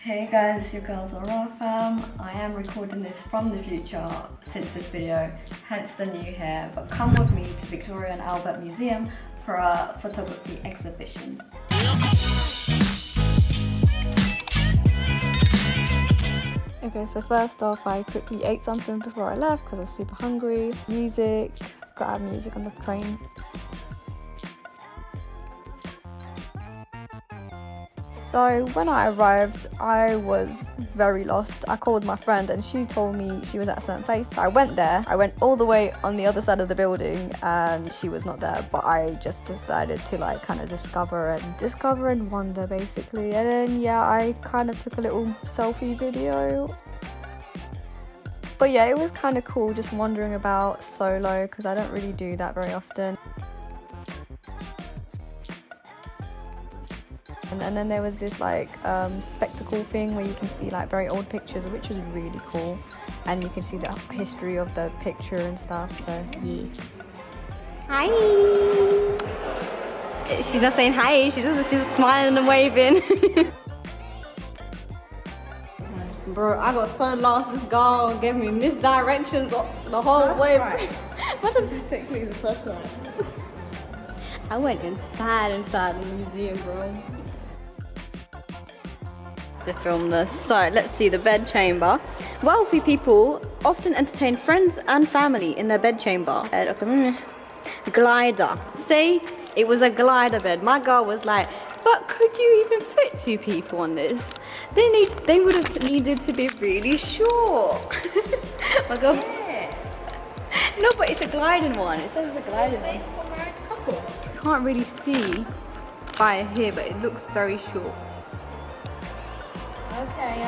Hey guys, it's your girl Zara fam. I am recording this from the future since this video, hence the new hair, but come with me to Victoria and Albert Museum for a photography exhibition. Okay, so first off I quickly ate something before I left because I was super hungry. Music, gotta have music on the train. So when I arrived, I was very lost. I called my friend and she told me she was at a certain place. So I went there. I went all the way on the other side of the building and she was not there. But I just decided to like kind of discover and wonder basically. And then yeah, I kind of took a little selfie video. But yeah, it was kind of cool just wandering about solo because I don't really do that very often. And then there was this like spectacle thing where you can see like very old pictures, which was really cool, and you can see the history of the picture and stuff. So yeah. Hi. She's not saying hi. She's just smiling and waving. Bro, I got so lost. This girl gave me misdirections the whole way. Right. What is technically the first one? I went inside the museum, bro. To film this. So let's see the bed chamber. Wealthy people often entertain friends and family in their bed chamber. Glider. See, it was a glider bed. My girl was like, but could you even fit 2 people on this? They would have needed to be really short. My girl. Yeah. No, but it's a gliding one. It says it's a gliding one. You can't really see by here, but it looks very short. Okay.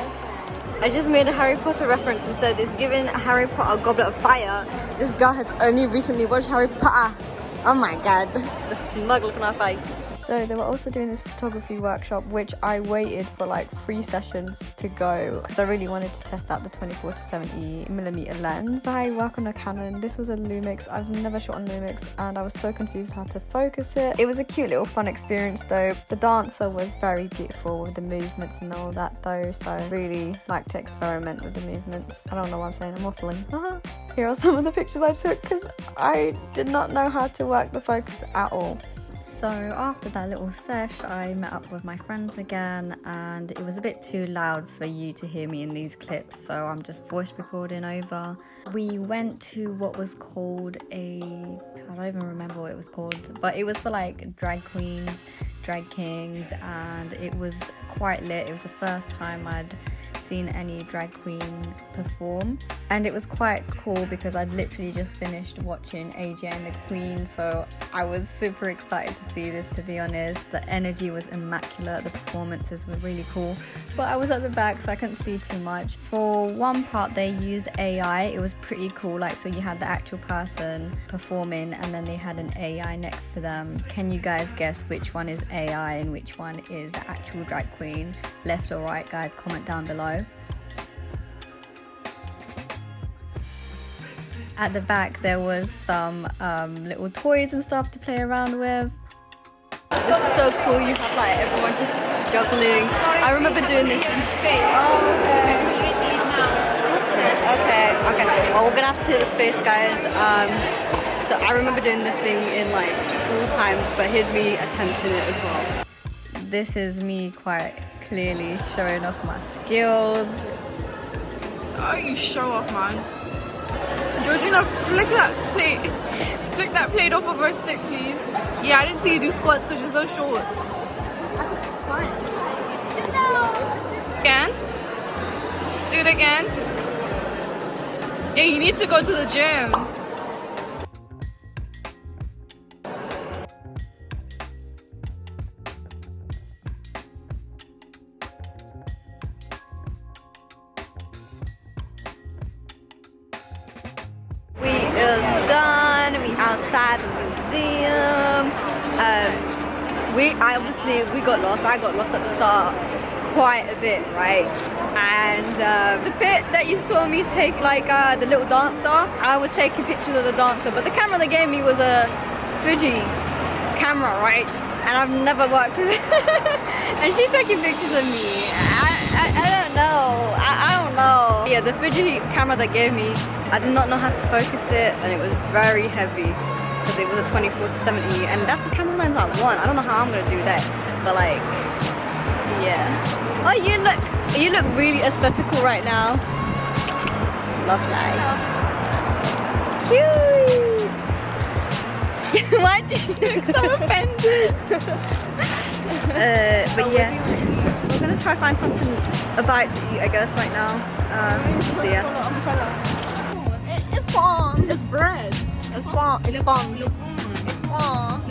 I just made a Harry Potter reference and said it's giving Harry Potter Goblet of Fire. This girl has only recently watched Harry Potter. Oh my god, the smug look on her face. So they were also doing this photography workshop, which I waited for like 3 sessions to go because I really wanted to test out the 24 to 70mm lens. I work on a Canon. This was a Lumix. I've never shot on Lumix and I was so confused how to focus it. It was a cute little fun experience though. The dancer was very beautiful with the movements and all that though, so I really like to experiment with the movements. I don't know what I'm saying, I'm waffling. Here are some of the pictures I took because I did not know how to work the focus at all. So after that little sesh, I met up with my friends again and it was a bit too loud for you to hear me in these clips, so I'm just voice recording over. We went to what was called I don't even remember what it was called, but it was for like drag queens, drag kings, and it was quite lit. It was the first time I'd seen any drag queen perform and it was quite cool because I'd literally just finished watching AJ and the Queen, so I was super excited to see this, to be honest. The energy was immaculate, the performances were really cool, but I was at the back so I couldn't see too much. For one part they used AI. It was pretty cool, like so you had the actual person performing and then they had an AI next to them. Can you guys guess which one is AI and which one is the actual drag queen? Left or right, guys? Comment down below. At the back there was some little toys and stuff to play around with. This is so cool, you have like everyone just juggling. I remember doing this in space. Oh, okay. Well, we're gonna have to hit the space, guys. So I remember doing this thing in like school times, but here's me attempting it as well. This is me quite clearly showing off my skills. Oh, you show off, man. Georgina, flick that plate. Flick that plate off of her stick, please. Yeah, I didn't see you do squats because you're so short. Again? Do it again. Yeah, you need to go to the gym. Outside the museum. We got lost. I got lost at the start quite a bit, right? And the bit that you saw me take like the little dancer, I was taking pictures of the dancer, but the camera they gave me was a Fuji camera, right? And I've never worked with it. And she's taking pictures of me. a fidgety camera they gave me. I did not know how to focus it, and it was very heavy because it was a 24-70, and that's the camera lens I want. I don't know how I'm gonna do that, but like, yeah. Oh, you look really aesthetical right now. Love that. Cute. Why do you look so offended? But yeah, we're gonna try find something a bite to eat, I guess, right now. So yeah. It's fun. It's bread. It's fun. It's fun. It's fun.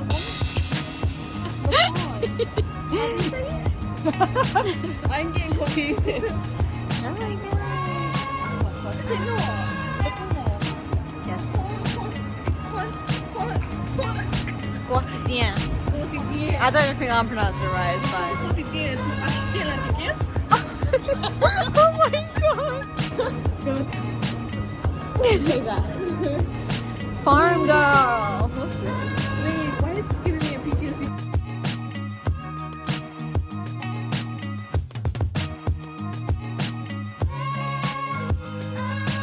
I'm getting confused. Oh my god. Is it not? Yes. Quotidien. Quotidien. I don't even think I'm pronouncing it right. It's fine. Quotidien. Oh my god. Let's go. Say that. Farm girl. Wait, why is it giving me a PTSD?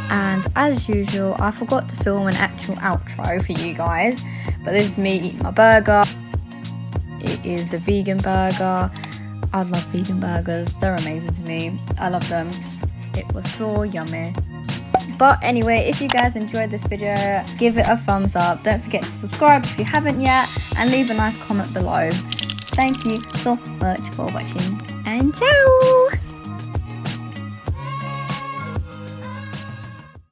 And as usual, I forgot to film an actual outro for you guys, but this is me eating my burger. It is the vegan burger. I love vegan burgers, they're amazing to me. I love them. It was so yummy. But anyway, if you guys enjoyed this video, give it a thumbs up. Don't forget to subscribe if you haven't yet, and leave a nice comment below. Thank you so much for watching, and ciao!